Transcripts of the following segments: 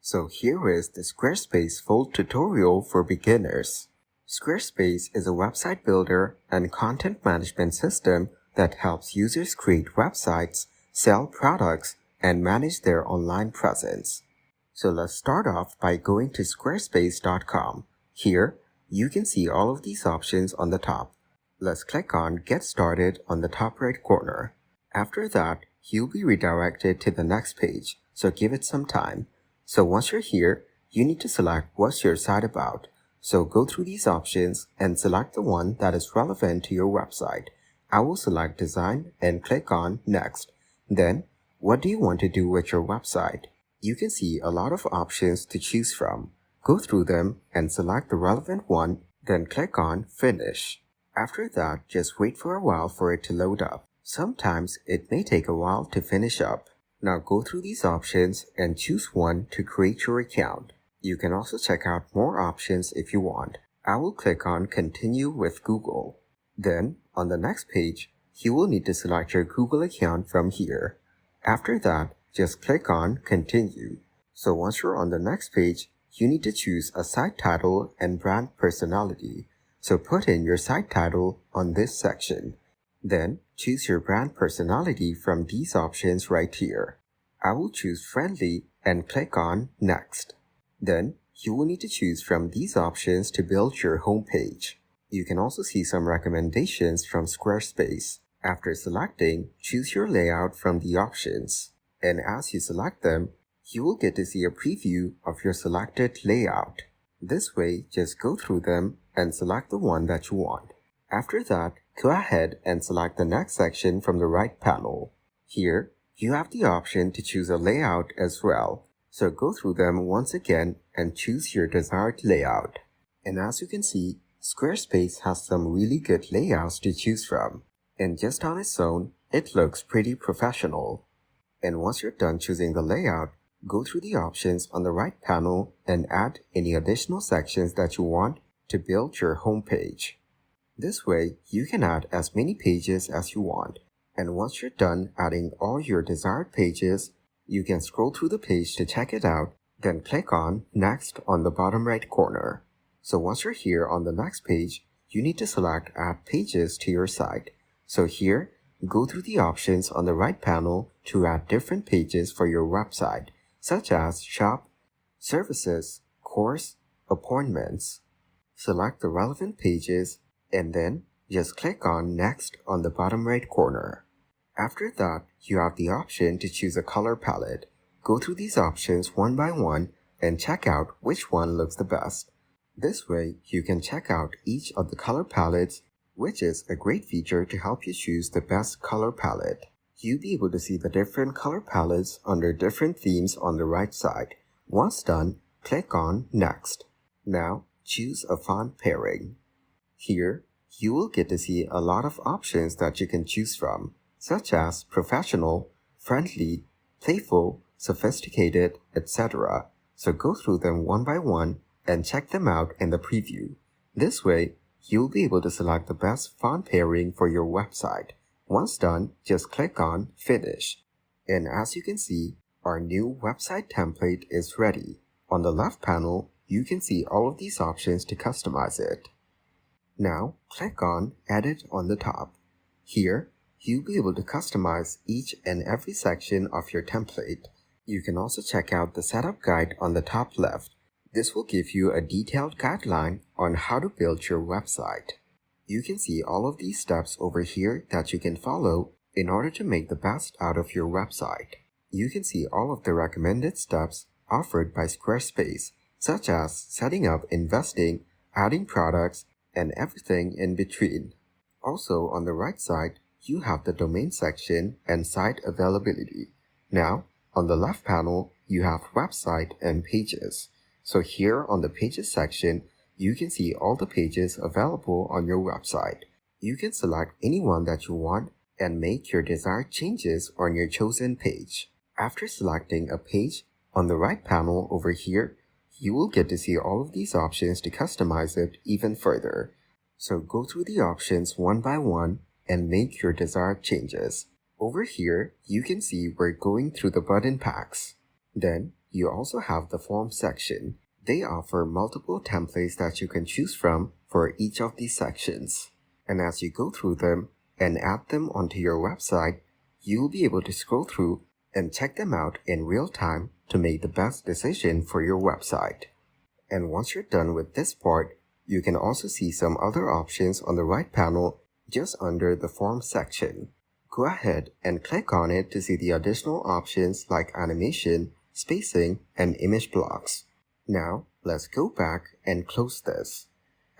So here is the Squarespace full tutorial for beginners. Squarespace is a website builder and content management system that helps users create websites, sell products, and manage their online presence. So let's start off by going to squarespace.com. Here, you can see all of these options on the top. Let's click on Get Started on the top right corner. After that, you'll be redirected to the next page, so give it some time. So once you're here, you need to select what's your site about. So go through these options and select the one that is relevant to your website. I will select Design and click on Next. Then, what do you want to do with your website? You can see a lot of options to choose from. Go through them and select the relevant one, then click on Finish. After that, just wait for a while for it to load up. Sometimes it may take a while to finish up. Now go through these options and choose one to create your account. You can also check out more options if you want. I will click on Continue with Google. Then, on the next page, you will need to select your Google account from here. After that, just click on Continue. So once you're on the next page, you need to choose a site title and brand personality. So put in your site title on this section. Then, choose your brand personality from these options right here. I will choose Friendly and click on Next. Then, you will need to choose from these options to build your homepage. You can also see some recommendations from Squarespace. After selecting, choose your layout from the options. And as you select them, you will get to see a preview of your selected layout. This way, just go through them and select the one that you want. After that, go ahead and select the next section from the right panel. Here, you have the option to choose a layout as well. So go through them once again and choose your desired layout. And as you can see, Squarespace has some really good layouts to choose from. And just on its own, it looks pretty professional. And once you're done choosing the layout, go through the options on the right panel and add any additional sections that you want to build your homepage. This way, you can add as many pages as you want. And once you're done adding all your desired pages, you can scroll through the page to check it out, then click on Next on the bottom right corner. So once you're here on the next page, you need to select Add Pages to your site. So here, go through the options on the right panel to add different pages for your website, such as Shop, Services, Course, Appointments. Select the relevant pages and then just click on Next on the bottom right corner. After that, you have the option to choose a color palette. Go through these options one by one and check out which one looks the best. This way, you can check out each of the color palettes, which is a great feature to help you choose the best color palette. You'll be able to see the different color palettes under different themes on the right side. Once done, click on Next. Now, choose a font pairing. Here, you will get to see a lot of options that you can choose from, such as Professional, Friendly, Playful, Sophisticated, etc. So go through them one by one and check them out in the preview. This way, you'll be able to select the best font pairing for your website. Once done, just click on Finish. And as you can see, our new website template is ready. On the left panel, you can see all of these options to customize it. Now, click on Edit on the top. Here, you'll be able to customize each and every section of your template. You can also check out the setup guide on the top left. This will give you a detailed guideline on how to build your website. You can see all of these steps over here that you can follow in order to make the best out of your website. You can see all of the recommended steps offered by Squarespace, such as setting up investing, adding products, and everything in between. Also, on the right side, you have the domain section and site availability. Now, on the left panel, you have website and pages. So here on the pages section, you can see all the pages available on your website. You can select any one that you want and make your desired changes on your chosen page. After selecting a page, on the right panel over here, you will get to see all of these options to customize it even further. So go through the options one by one and make your desired changes. Over here, you can see we're going through the button packs. Then, You also have the form section. They offer multiple templates that you can choose from for each of these sections. And as you go through them and add them onto your website, you'll be able to scroll through and check them out in real time to make the best decision for your website. And once you're done with this part, you can also see some other options on the right panel just under the form section. Go ahead and click on it to see the additional options like animation, spacing, and image blocks. Now, let's go back and close this.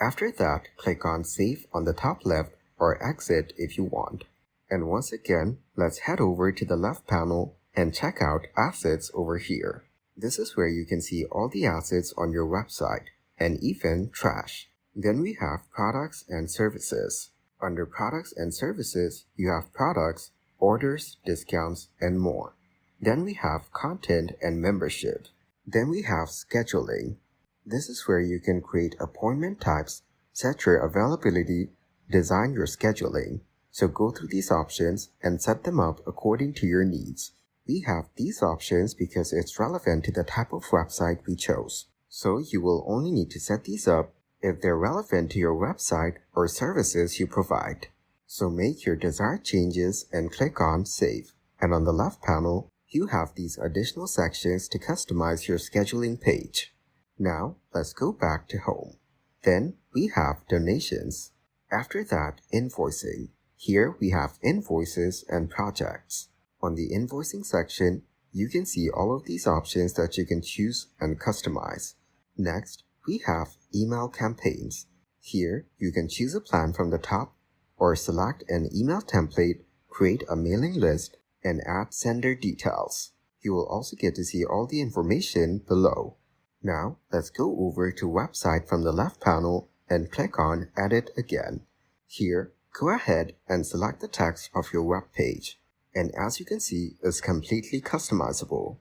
After that, click on Save on the top left or Exit if you want. And once again, let's head over to the left panel and check out Assets over here. This is where you can see all the assets on your website and even trash. Then we have Products and Services. Under Products and Services, you have products, orders, discounts, and more. Then we have Content and Membership. Then we have Scheduling. This is where you can create appointment types, set your availability, design your scheduling. So go through these options and set them up according to your needs. We have these options because it's relevant to the type of website we chose. So you will only need to set these up if they're relevant to your website or services you provide. So make your desired changes and click on Save. And on the left panel, you have these additional sections to customize your scheduling page. Now, let's go back to Home. Then we have Donations. After that, Invoicing. Here we have Invoices and Projects. On the Invoicing section, you can see all of these options that you can choose and customize. Next, we have Email Campaigns. Here, you can choose a plan from the top or select an email template, create a mailing list, and add sender details. You will also get to see all the information below. Now, let's go over to Website from the left panel and click on Edit again. Here, go ahead and select the text of your web page. And as you can see, it's completely customizable.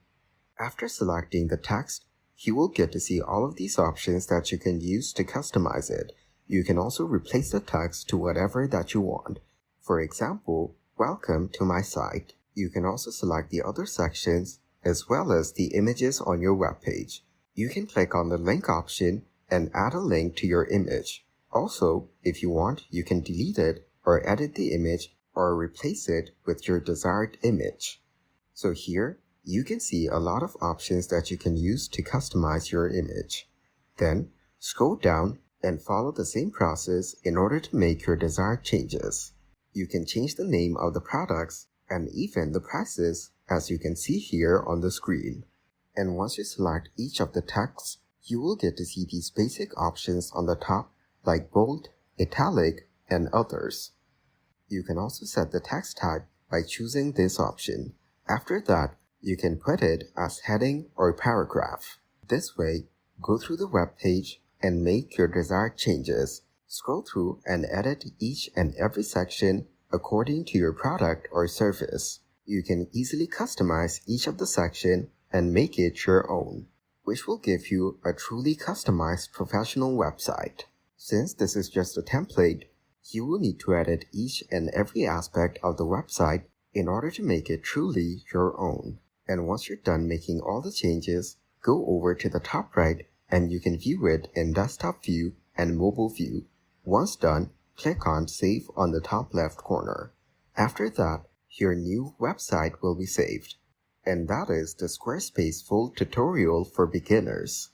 After selecting the text, you will get to see all of these options that you can use to customize it. You can also replace the text to whatever that you want. For example, Welcome to my site. You can also select the other sections as well as the images on your web page. You can click on the link option and add a link to your image. Also, if you want, you can delete it or edit the image or replace it with your desired image. So here, you can see a lot of options that you can use to customize your image. Then, scroll down and follow the same process in order to make your desired changes. You can change the name of the products and even the prices as you can see here on the screen. And once you select each of the texts, you will get to see these basic options on the top like bold, italic, and others. You can also set the text type by choosing this option. After that, you can put it as heading or paragraph. This way, go through the web page and make your desired changes. Scroll through and edit each and every section according to your product or service. You can easily customize each of the section and make it your own, which will give you a truly customized professional website. Since this is just a template, you will need to edit each and every aspect of the website in order to make it truly your own. And once you're done making all the changes, go over to the top right and you can view it in desktop view and mobile view. Once done, click on Save on the top left corner. After that, your new website will be saved. And that is the Squarespace full tutorial for beginners.